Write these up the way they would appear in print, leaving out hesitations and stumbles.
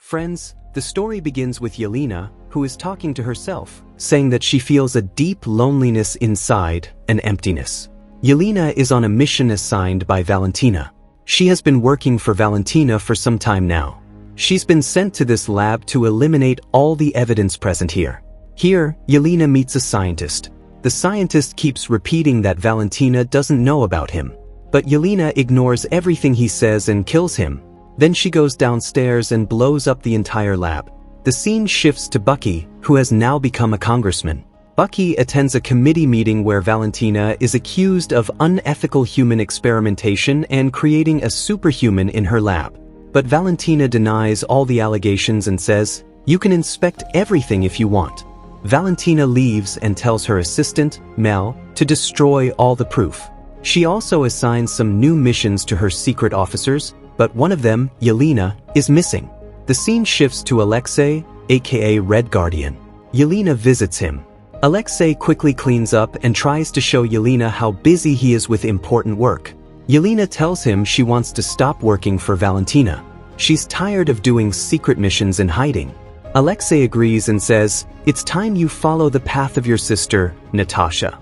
Friends, the story begins with Yelena, who is talking to herself, saying that she feels a deep loneliness inside, an emptiness. Yelena is on a mission assigned by Valentina. She has been working for Valentina for some time now. She's been sent to this lab to eliminate all the evidence present here. Here, Yelena meets a scientist. The scientist keeps repeating that Valentina doesn't know about him. But Yelena ignores everything he says and kills him. Then she goes downstairs and blows up the entire lab. The scene shifts to Bucky, who has now become a congressman. Bucky attends a committee meeting where Valentina is accused of unethical human experimentation and creating a superhuman in her lab. But Valentina denies all the allegations and says, "You can inspect everything if you want." Valentina leaves and tells her assistant, Mel, to destroy all the proof. She also assigns some new missions to her secret officers, but one of them, Yelena, is missing. The scene shifts to Alexei, aka Red Guardian. Yelena visits him. Alexei quickly cleans up and tries to show Yelena how busy he is with important work. Yelena tells him she wants to stop working for Valentina. She's tired of doing secret missions and hiding. Alexei agrees and says, "It's time you follow the path of your sister, Natasha."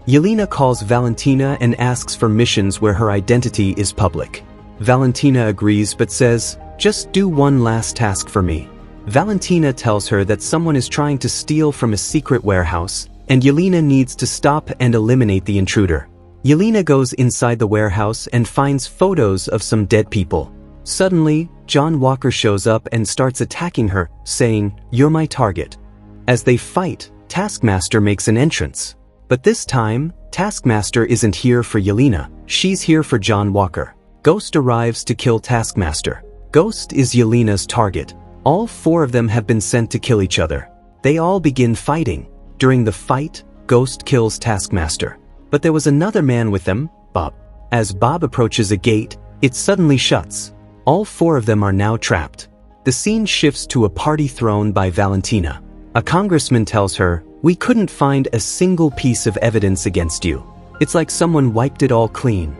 Yelena calls Valentina and asks for missions where her identity is public. Valentina agrees but says, "Just do one last task for me." Valentina tells her that someone is trying to steal from a secret warehouse, and Yelena needs to stop and eliminate the intruder. Yelena goes inside the warehouse and finds photos of some dead people. Suddenly, John Walker shows up and starts attacking her, saying, "You're my target." As they fight, Taskmaster makes an entrance. But this time, Taskmaster isn't here for Yelena, she's here for John Walker. Ghost arrives to kill Taskmaster. Ghost is Yelena's target. All four of them have been sent to kill each other. They all begin fighting. During the fight, Ghost kills Taskmaster. But there was another man with them, Bob. As Bob approaches a gate, it suddenly shuts. All four of them are now trapped. The scene shifts to a party thrown by Valentina. A congressman tells her, "We couldn't find a single piece of evidence against you. It's like someone wiped it all clean."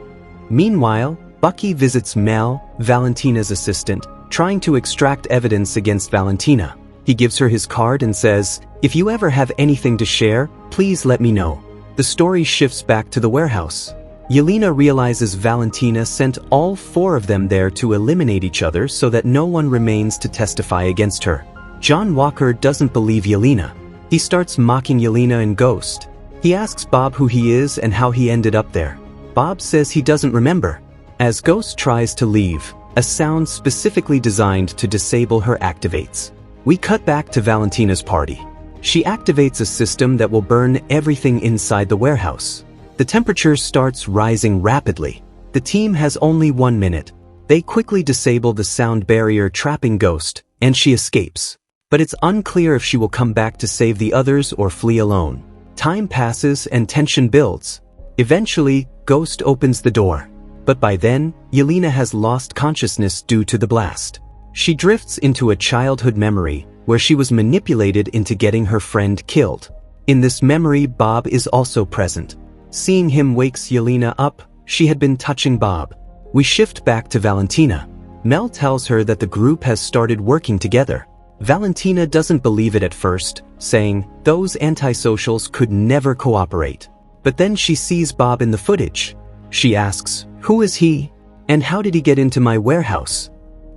Meanwhile, Bucky visits Mel, Valentina's assistant, trying to extract evidence against Valentina. He gives her his card and says, "If you ever have anything to share, please let me know." The story shifts back to the warehouse. Yelena realizes Valentina sent all four of them there to eliminate each other so that no one remains to testify against her. John Walker doesn't believe Yelena. He starts mocking Yelena and Ghost. He asks Bob who he is and how he ended up there. Bob says he doesn't remember. As Ghost tries to leave, a sound specifically designed to disable her activates. We cut back to Valentina's party. She activates a system that will burn everything inside the warehouse. The temperature starts rising rapidly. The team has only 1 minute. They quickly disable the sound barrier trapping Ghost, and she escapes. But it's unclear if she will come back to save the others or flee alone. Time passes and tension builds. Eventually, Ghost opens the door. But by then, Yelena has lost consciousness due to the blast. She drifts into a childhood memory, where she was manipulated into getting her friend killed. In this memory, Bob is also present. Seeing him wakes Yelena up. She had been touching Bob. We shift back to Valentina. Mel tells her that the group has started working together. Valentina doesn't believe it at first, saying, "Those antisocials could never cooperate." But then she sees Bob in the footage. She asks, "Who is he? And how did he get into my warehouse?"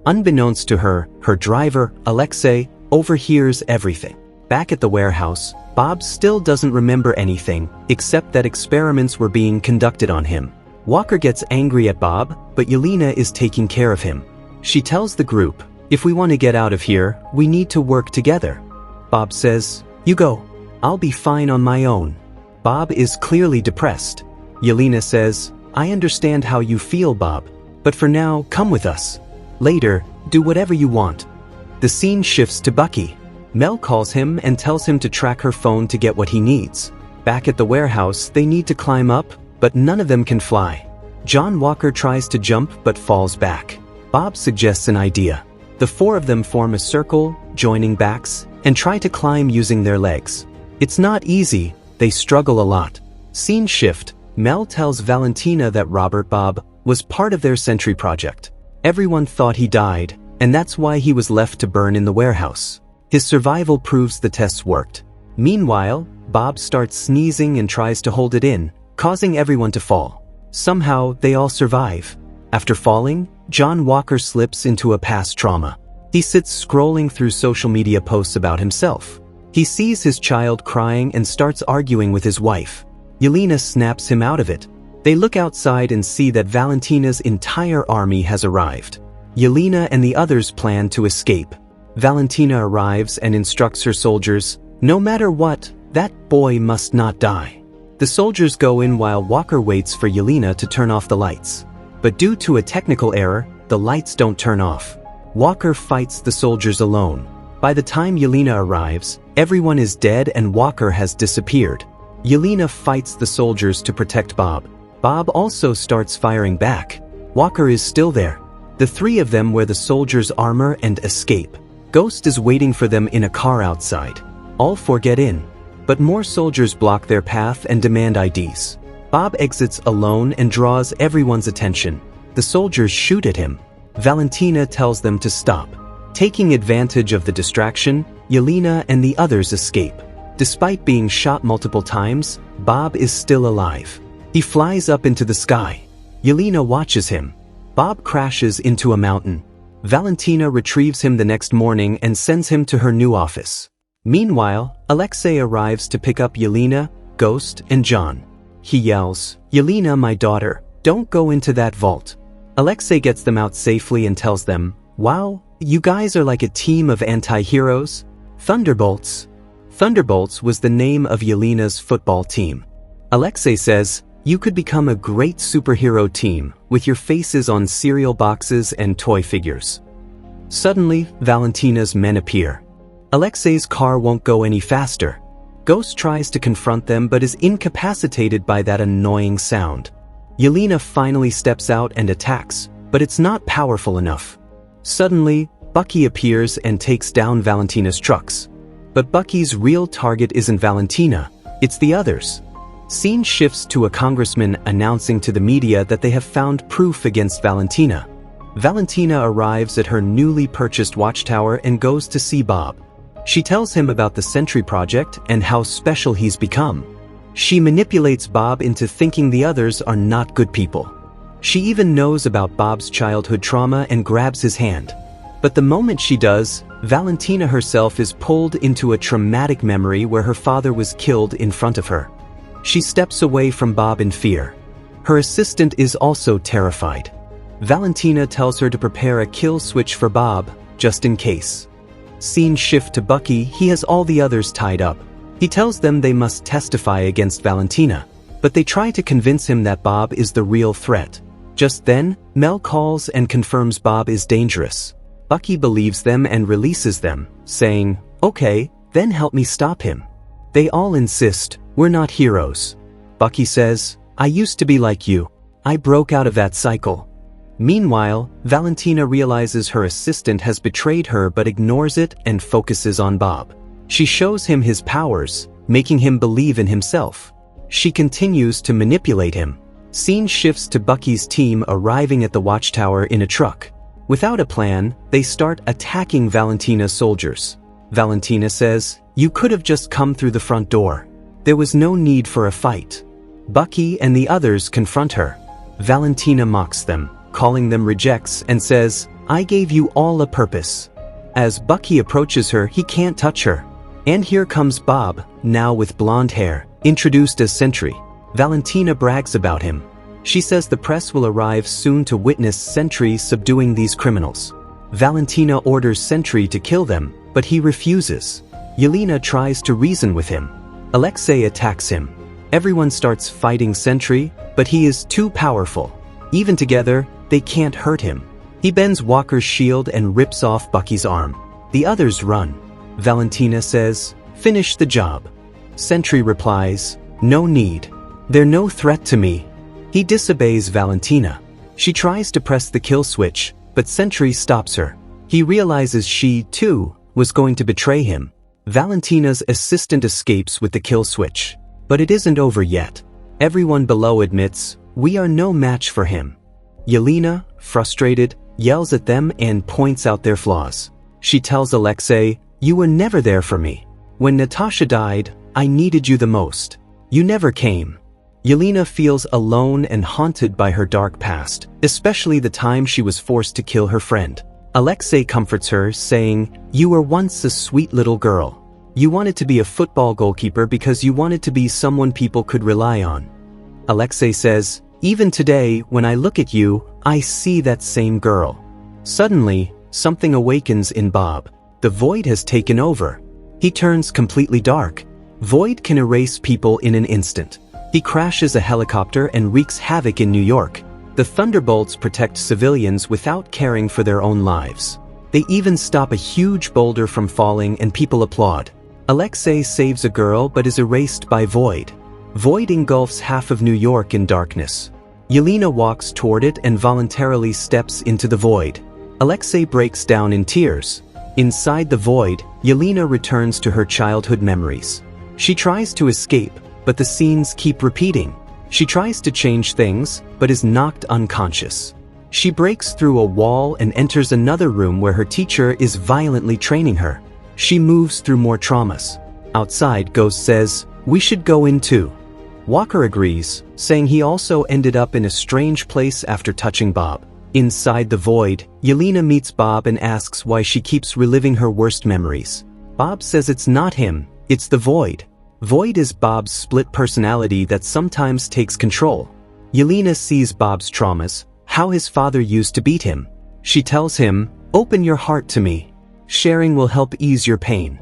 Unbeknownst to her, her driver, Alexei, overhears everything. Back at the warehouse, Bob still doesn't remember anything, except that experiments were being conducted on him. Walker gets angry at Bob, but Yelena is taking care of him. She tells the group, "If we want to get out of here, we need to work together." Bob says, "You go. I'll be fine on my own." Bob is clearly depressed. Yelena says, "I understand how you feel, Bob. But for now, come with us. Later, do whatever you want." The scene shifts to Bucky. Mel calls him and tells him to track her phone to get what he needs. Back at the warehouse, they need to climb up, but none of them can fly. John Walker tries to jump but falls back. Bob suggests an idea. The four of them form a circle, joining backs, and try to climb using their legs. It's not easy, they struggle a lot. Scene shift. Mel tells Valentina that Robert Bob was part of their Sentry project. Everyone thought he died, and that's why he was left to burn in the warehouse. His survival proves the tests worked. Meanwhile, Bob starts sneezing and tries to hold it in, causing everyone to fall. Somehow, they all survive. After falling, John Walker slips into a past trauma. He sits scrolling through social media posts about himself. He sees his child crying and starts arguing with his wife. Yelena snaps him out of it. They look outside and see that Valentina's entire army has arrived. Yelena and the others plan to escape. Valentina arrives and instructs her soldiers, "No matter what, that boy must not die." The soldiers go in while Walker waits for Yelena to turn off the lights. But due to a technical error, the lights don't turn off. Walker fights the soldiers alone. By the time Yelena arrives, everyone is dead and Walker has disappeared. Yelena fights the soldiers to protect Bob. Bob also starts firing back. Walker is still there. The three of them wear the soldiers' armor and escape. Ghost is waiting for them in a car outside. All four get in, but more soldiers block their path and demand IDs. Bob exits alone and draws everyone's attention. The soldiers shoot at him. Valentina tells them to stop. Taking advantage of the distraction, Yelena and the others escape. Despite being shot multiple times, Bob is still alive. He flies up into the sky. Yelena watches him. Bob crashes into a mountain. Valentina retrieves him the next morning and sends him to her new office. Meanwhile, Alexei arrives to pick up Yelena, Ghost, and John. He yells, "Yelena, my daughter, don't go into that vault." Alexei gets them out safely and tells them, "Wow, you guys are like a team of anti-heroes." Thunderbolts. Thunderbolts was the name of Yelena's football team. Alexei says, "You could become a great superhero team with your faces on cereal boxes and toy figures." Suddenly, Valentina's men appear. Alexei's car won't go any faster. Ghost tries to confront them but is incapacitated by that annoying sound. Yelena finally steps out and attacks, but it's not powerful enough. Suddenly, Bucky appears and takes down Valentina's trucks. But Bucky's real target isn't Valentina, it's the others. Scene shifts to a congressman announcing to the media that they have found proof against Valentina. Valentina arrives at her newly purchased watchtower and goes to see Bob. She tells him about the Sentry project and how special he's become. She manipulates Bob into thinking the others are not good people. She even knows about Bob's childhood trauma and grabs his hand. But the moment she does, Valentina herself is pulled into a traumatic memory where her father was killed in front of her. She steps away from Bob in fear. Her assistant is also terrified. Valentina tells her to prepare a kill switch for Bob, just in case. Scene shift to Bucky. He has all the others tied up. He tells them they must testify against Valentina, but they try to convince him that Bob is the real threat. Just then, Mel calls and confirms Bob is dangerous. Bucky believes them and releases them, saying, "Okay, then help me stop him." They all insist, "We're not heroes." Bucky says, "I used to be like you. I broke out of that cycle." Meanwhile, Valentina realizes her assistant has betrayed her but ignores it and focuses on Bob. She shows him his powers, making him believe in himself. She continues to manipulate him. Scene shifts to Bucky's team arriving at the watchtower in a truck. Without a plan, they start attacking Valentina's soldiers. Valentina says, "You could have just come through the front door. There was no need for a fight." Bucky and the others confront her. Valentina mocks them, calling them rejects, and says, "I gave you all a purpose." As Bucky approaches her, he can't touch her. And here comes Bob, now with blonde hair, introduced as Sentry. Valentina brags about him. She says the press will arrive soon to witness Sentry subduing these criminals. Valentina orders Sentry to kill them, but he refuses. Yelena tries to reason with him. Alexei attacks him. Everyone starts fighting Sentry, but he is too powerful. Even together, they can't hurt him. He bends Walker's shield and rips off Bucky's arm. The others run. Valentina says, "Finish the job." Sentry replies, "No need. They're no threat to me." He disobeys Valentina. She tries to press the kill switch, but Sentry stops her. He realizes she, too, was going to betray him. Valentina's assistant escapes with the kill switch. But it isn't over yet. Everyone below admits, "We are no match for him." Yelena, frustrated, yells at them and points out their flaws. She tells Alexei, "You were never there for me. When Natasha died, I needed you the most. You never came." Yelena feels alone and haunted by her dark past, especially the time she was forced to kill her friend. Alexei comforts her, saying, "You were once a sweet little girl. You wanted to be a football goalkeeper because you wanted to be someone people could rely on." Alexei says, "Even today, when I look at you, I see that same girl." Suddenly, something awakens in Bob. The Void has taken over. He turns completely dark. Void can erase people in an instant. He crashes a helicopter and wreaks havoc in New York. The Thunderbolts protect civilians without caring for their own lives. They even stop a huge boulder from falling and people applaud. Alexei saves a girl but is erased by Void. Void engulfs half of New York in darkness. Yelena walks toward it and voluntarily steps into the Void. Alexei breaks down in tears. Inside the Void, Yelena returns to her childhood memories. She tries to escape, but the scenes keep repeating. She tries to change things, but is knocked unconscious. She breaks through a wall and enters another room where her teacher is violently training her. She moves through more traumas. Outside, Ghost says, "We should go in too." Walker agrees, saying he also ended up in a strange place after touching Bob. Inside the Void, Yelena meets Bob and asks why she keeps reliving her worst memories. Bob says it's not him, it's the Void. Void is Bob's split personality that sometimes takes control. Yelena sees Bob's traumas, how his father used to beat him. She tells him, "Open your heart to me. Sharing will help ease your pain."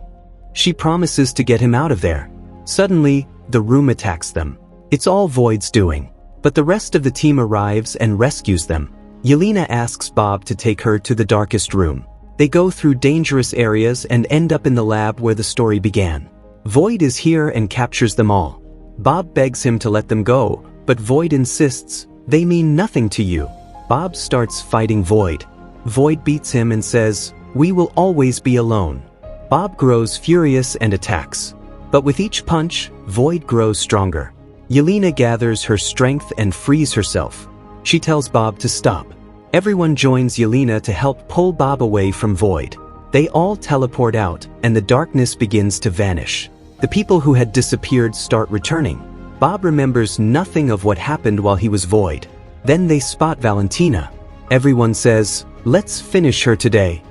She promises to get him out of there. Suddenly, the room attacks them. It's all Void's doing. But the rest of the team arrives and rescues them. Yelena asks Bob to take her to the darkest room. They go through dangerous areas and end up in the lab where the story began. Void is here and captures them all. Bob begs him to let them go, but Void insists, "They mean nothing to you." Bob starts fighting Void. Void beats him and says, "We will always be alone." Bob grows furious and attacks. But with each punch, Void grows stronger. Yelena gathers her strength and frees herself. She tells Bob to stop. Everyone joins Yelena to help pull Bob away from Void. They all teleport out, and the darkness begins to vanish. The people who had disappeared start returning. Bob remembers nothing of what happened while he was Void. Then they spot Valentina. Everyone says, "Let's finish her today."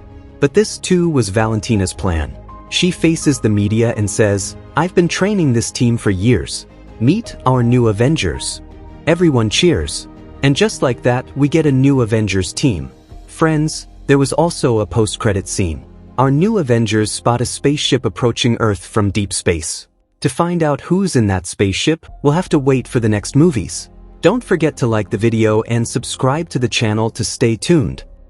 But this too was Valentina's plan. She faces the media and says, "I've been training this team for years. Meet our new Avengers." Everyone cheers. And just like that, we get a new Avengers team. Friends, there was also a post-credit scene. Our new Avengers spot a spaceship approaching Earth from deep space. To find out who's in that spaceship, we'll have to wait for the next movies. Don't forget to like the video and subscribe to the channel to stay tuned.